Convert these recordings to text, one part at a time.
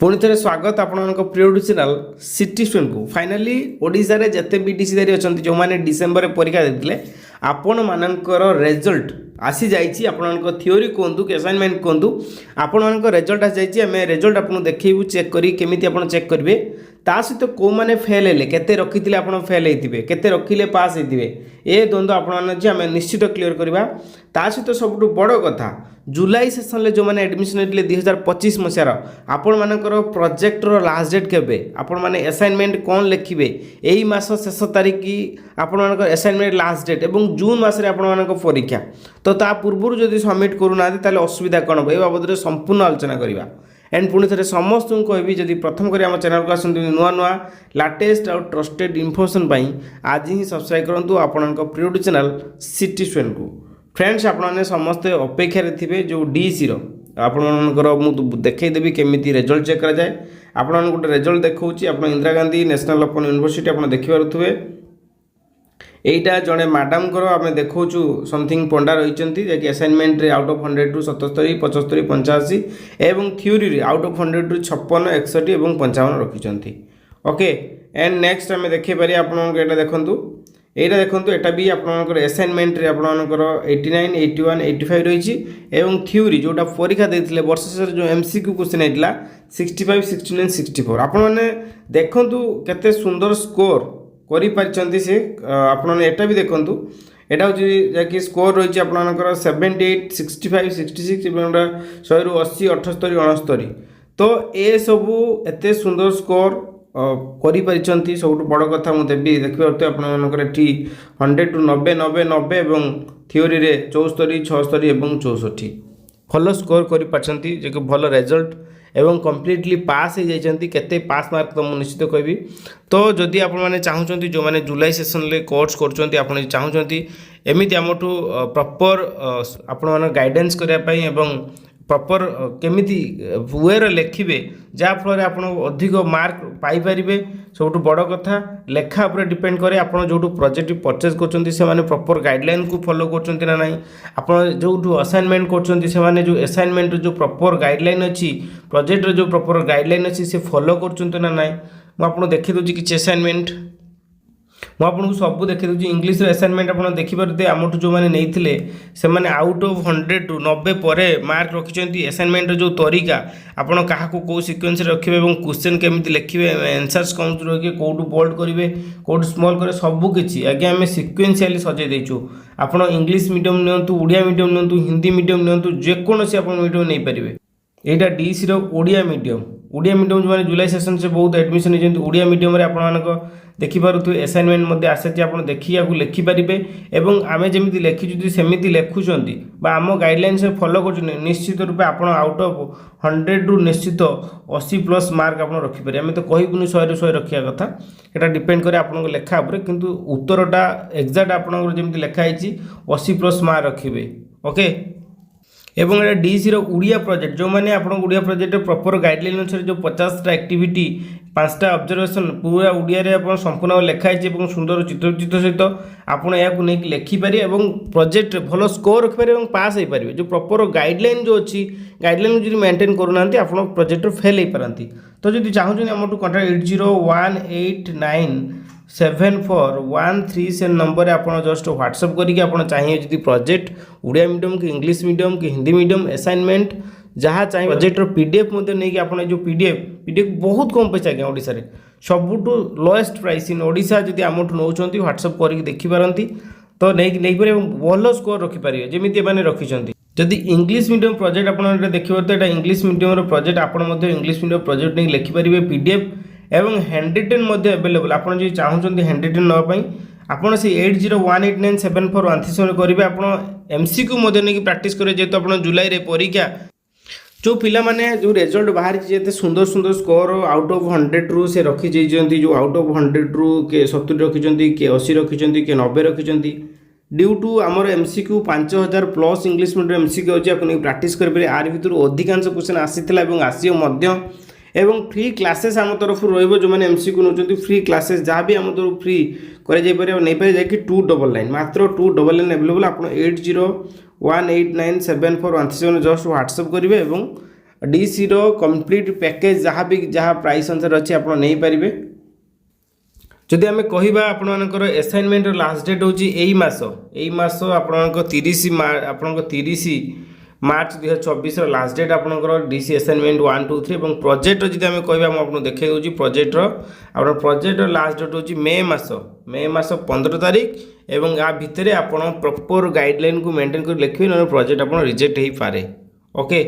पुणी थे स्वागत आपण प्रिय चैनल सिटी स्टूडेंट को फाइनाली ओडिशा रे जते बीटीसी दारी अच्छा जो मैंने डिसेम्बर परीक्षा देते आपण मानकर रिजल्ट आसी जाइए आपण थियोरी कहतु कि असाइनमेंट कहतु आपण रिजल्ट आसी जाइए आम रिजल्ट आपको देखू चेक करी केमी आप चेक करेंगे ता सहित कौ मैंने फेल हेले केते रखी आप फेल होते केते रखिले पास होते ए द्वंद्व आम निश्चित क्लीयर करवा ता सहित सब बड़ कथा जुलाई सेसन में जो मैंने एडमिशन होते 2025 मसीहार आपण मानकर प्रोजेक्टर लास्ट डेट केबे आपण माने असाइनमेंट कौन लिखिबे एई मास शेष तारीख की आपण मानकर असाइनमेंट लास्ट डेट एवं जून मासरे आपण मानकर परीक्षा तो ता पूर्व जदि सबमिट करूना ताले असुविधा कौन हम ए बाबद संपूर्ण आलोचना करवा एंड पुणी थे समस्त कहबी जदि प्रथम कर आम चैनल को आसती नुआ नुआ लाटेस्ट आउ ट्रस्टेड इनफर्मेशन आज ही सब्सक्राइब करूँ आपण प्रिय चैनल सिटी स्टूडेंट को फ्रेंड्स आपने समस्ते अपेक्षार थे जो डीसी आपणकर मुझे देखईदेवी केमी रिजल्ट चेक कराए आपण गोटे रिजल्ट देखा आप Indira Gandhi national open university आप देखिपे यहीटा जड़े मैडम को आम देखा समथिंग पंडा रही कि असाइनमेंट रे आउट ऑफ 100 रु 77 75 85 एवं थ्योरी रे आउट ऑफ 100 रु 56 61 एवं 55 रखी ओके एंड नेक्स्ट आम देखिपारे आपटा देखूँ यहाँ देखो यहाँ भी आपंकर असाइनमेंट रे आपंकर 89 81 85 रही एवं थ्योरी जोटा परीक्षा देते वर्ष शेष जो एमसीक्यू क्वेश्चन होता 65 69 64 आपने देखु केते सुंदर स्कोर करि से आपने एटा भी देखु यहाँ हूँ जैकि स्कोर रही आपंकर 78 65 66 100 रु 80 78 69 तो ये सबू एत सुंदर स्कोर करि सब बड़ कथा मुझे देवी देखिए आपंकर 100 टू 90 90 90 एवं थ्योरी रे 74 76 एवं 64 भल स्कोर करि जो भल रिजल्ट एवं कम्प्लीटली पास हो जाती केते पास मार्क तो मुझे निश्चित कहबी तो जदि आपने चाहूँगी जो मैंने जुलाई सेसन में कोर्स कर चाहूँगी एमती आमठू प्रॉपर आपण गाइडेंस करने एवं प्रॉपर केमिति वे लिखे जहाँफल आप अधिक मार्क पाइपर सब बड़ कथा लेखा उपर डिपेंड करे आप जो प्रोजेक्ट परचेज कर प्रॉपर गाइडलाइन को फॉलो कर ना आप जो असाइनमेंट कर जो असाइनमेंट जो प्रॉपर गाइडलाइन अच्छी प्रोजेक्ट जो प्रॉपर गाइडलाइन अच्छी से फॉलो कर ना मुझे देखी दूसरी किसी असाइनमेंट मुझे सब देखी दूसरी इंग्लीश असाइनमेंट आप देखिपारे आमठू जो मैंने नहीं से आउट ऑफ 100 टू 90 पर मार्क रखिंट असाइनमेंट जो तरीका आपड़ क्या कौ सिक्वेन्स रखिए और क्वेश्चन केमी लिखे आंसर्स कौन रखिए कौटू बोल्ड करेंगे कौटू स्मॉल करेंगे सबकि आगे आम सिक्वेन्सीआली सजाई देचु आप इंग्लीश मीडियम नियंतु ओडिया मीडियम नियंतु हिंदी मीडियम नियंतु जेकोसी आप मीडियम नहीं पारे यहाँ डीसी ओडिया मीडियम जो मैंने जुलाई सेसन से बहुत एडमिशन होती ओडिया मीडियम आप देखिपे असाइनमेंट आसी आप देखिए लिखिपारे और आम जमी लिखी सेमती लिखुंट आम गाइडलाइन से फॉलो कर निश्चित रूपे आप आउट ऑफ 100 रु निश्चित 80+ मार्क आप रखिपारे आम तो कहबूनी 100 रु 100 रखा कथा यहाँ डिपेंड करे आप लेखा उपर किंतु उत्तरटा एक्जाक्ट आपंकर लिखाई 80+ मार्क रखिए ओके एवं ये डीसी ओडिया प्रोजेक्ट जो मैंने आप ओडिया प्रोजेक्ट प्रॉपर गाइडलाइन अनुसार जो 50टा एक्टिविटी 5टा ऑब्जर्वेशन पूरा ओडिया रे आप संपूर्ण लिखाई सुंदर चित्र सहित आपड़ या लिखिपारे और प्रोजेक्ट भल स्कोर रखिपारे और पास हो पारे जो प्रॉपर गाइडलाइन जो अच्छी गाइडलाइन जो मेंटेन करूना आप प्रोजेक्ट फेल हो पारती तो जब चाहूँ आम कॉन्टैक्ट 80189741 से नंबर आप जस्ट व्हाट्सअप करके चाहिए जब प्रोजेक्ट ओडिया मीडियम कि इंग्लीश मीडियम कि हिंदी मीडियम असाइनमेंट जहाँ चाहिए प्रोजेक्टर पीडीएफ नहीं आप जो पीडीएफ बहुत कम पैसा आज्ञा ओडिशा रे सबुठू लोएस्ट प्राइस इन ओडिशा जब आमठू नौ व्हाट्सअप करके देखिपारती तो नहीं पारे भल स्कोर रखिपारे जमी मैंने रखिंट जदि इंग्लीश मीडियम प्रोजेक्ट आप देखिए तो यहाँ इंग्लीश मीडियम प्रोजेक्ट आप इंग्लीश मीडियम प्रोजेक्ट नहीं लिखिपारे पीडीएफ एवं हैंड रिटेन अवेलेबल आप चाहूँगी हैंड रिटेन नापी आपड़ से 80189741 करेंगे आप एमसीक्यू नहीं प्राक्ट करेंगे जेहतु आप जुलाई रे परीक्षा जो पिला माने जो रिजल्ट बाहर जिते सुंदर सुंदर स्कोर आउट ऑफ 100 रु से रखी जो आउट ऑफ 100 रु के 70 रखी के 80 रखी के 90 रखी ड्यू टू आमर एमसीक्यू 5000+ इंग्लीश मीडियम एमसीक्यू अच्छी आपको प्राक्ट करेंगे आर भर अधिकांश क्वेश्चन आसीला आसो एवं फ्री क्लासेस आम तरफ रो जो मैंने एमसीक्यू नौ फ्री क्लासेस जहाँ भी आम तरफ फ्री कर नहीं पारे जाकि 299 मात्र 299 अवेलेबल आप 80189741 जस्ट व्हाट्सअप करेंगे डीसी रो कंप्लीट पैकेज जहाँ प्राइस अनुसार अच्छी आप नहीं पारे। जदि आम कह आपर असाइनमेंट लास्ट डेट हूँ यही मास आप 30 मार्च 2024 लास्ट डेट आपंकर डीसी असाइनमेंट 1 2 3 और प्रोजेक्ट जब आम कह आपको देखे दूँ प्रोजेक्ट लास्ट डेट हूँ मे मास 15 तारीख एवं या भितर आप प्रॉपर गाइडलाइन को मेंटेन कर लिखे ना प्रोजेक्ट आप रिजेक्ट हो पारे। ओके,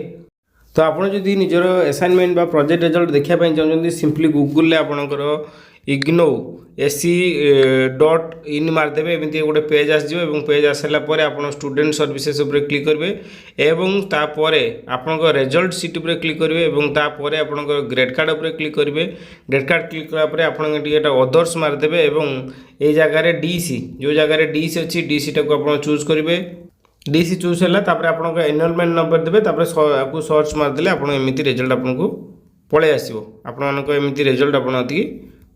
तो आपड़ जदि निजर असाइनमेंट बा प्रोजेक्ट रिजल्ट देखापी चाहते सिंपली गूगल आपणकर ignou.ac.in मारदेवे एमती गोटे पेज आसो पेज आसारा आप स्टूडेंट सर्विसेस क्लिक करेंगे एवं तापर आपण रिजल्ट सीट उपर क्लिक करेंगे और तापर आप ग्रेड कार्ड उपर क्लिक करेंगे। ग्रेड कार्ड क्लिक करापर आप अदर्स मारदेवे ये जगार डीसी जो जगार डीसी अच्छी डीसी टाक आप चूज करेंगे। डीसी चूज है आप एनरोलमेंट नंबर देवे आपको सर्च मारदे आप रिजल्ट आपको पलि आसो आपमती रिजल्ट आप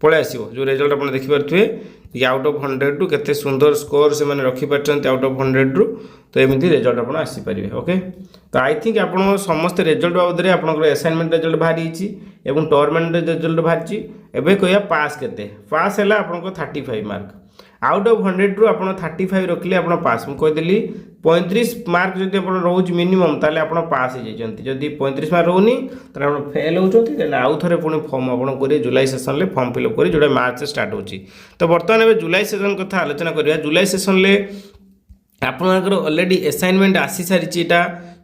पलि आसो जो रिजल्ट आप देखिपे ये आउट ऑफ 100 रु केते सुंदर स्कोर से मैंने रखिपार आउट ऑफ 100 रु तो एमती रिजल्ट आप आसीपारे। ओके, तो आई थिंक आप समस्त रिजल्ट बाबद में आप असाइनमेंट रिजल्ट बाहरी और टर्मिनेट रिजल्ट बाहरी एवं कह पास के पास है आपको 35 मार्क आउट ऑफ 100 रु आप 35 रखिले आप पास मुझे कहीदेली 35 मार्क जब आप रोज मिनिमम ताले आप पास हो जाती जदि 35 मार्क रोनी तो आप फेल होती आउ थे पुणी फॉर्म आप जुलाई सेसन में फॉर्म फिलअप कर जोटा मार्च स्टार्ट हो। तो बर्तमान ए जुलाई सेसन कथा आलोचना करिया। जुलाई सेसन में आपंकर ऑलरेडी असाइनमेंट आसी सारी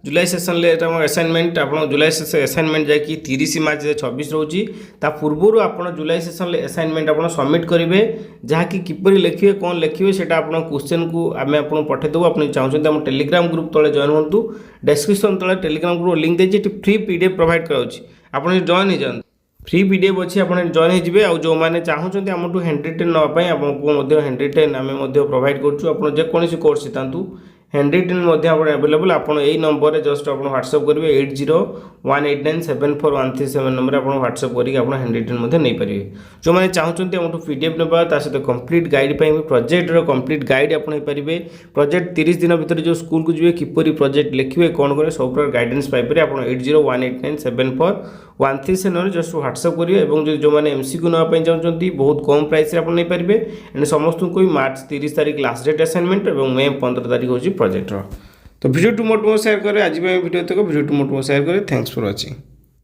जुलाई सेसन असाइनमेंट आप जुलाई असाइनमेंट जाकि 30 मार्च 2024 रोची ता पूर्व आप जुलाई सेसन असाइनमेंट आप सबमिट करेंगे जहाँकि किपर लिखे कौन लिखे से क्वेश्चन को आम आपको पठेदेव आप चाहते हैं टेलीग्राम ग्रुप तले जॉइन हूँ डिस्क्रिप्शन तले टेलीग्राम ग्रुप लिंक देती फ्री पीडीएफ प्रोवाइड कराऊँच आप जॉइन हो जाए फ्री पीडीएफ अच्छी आप जॉइन हो जो मैंने चाहते आमठू हैंड रिटेन नापी आपको हैंड रिटेन आम प्रोवाइड करूँ जेकोसी कोर्स सीतातु हैंड रिटेन अवेलेबल आप नंबर जस्ट आप व्हाट्सअप करेंगे 8018974137 नंबर आप व्हाट्सअप करके आप हैंड रिटेन नहीं पारे। जो मैंने चाहते आमठू पीडीएफ ना सहित कंप्लीट गाइड पाइबे प्रोजेक्टर कंप्लीट गाइड आप पारे प्रोजेक्ट 30 दिन भर जो स्कूल को जी किपर प्रोजेक्ट लिखे कौन करें सब प्रकार गाइडेंस पाइपर आप 8018974137 नंबर जस्ट व्हाट्सअप करेंगे और जो मैंने एमसीक्यू नापी चाहते बहुत कम प्राइस आप नहीं पारे एंड समस्त को मार्च 30 तारीख लास्ट डेट असाइनमेंट और मे 15 तारीख हूँ प्रोजेक्टर। तो वीडियो टू मोट शेयर करें आज वीडियो तक वीडियो टू मोट शेयर करें। Thanks for watching.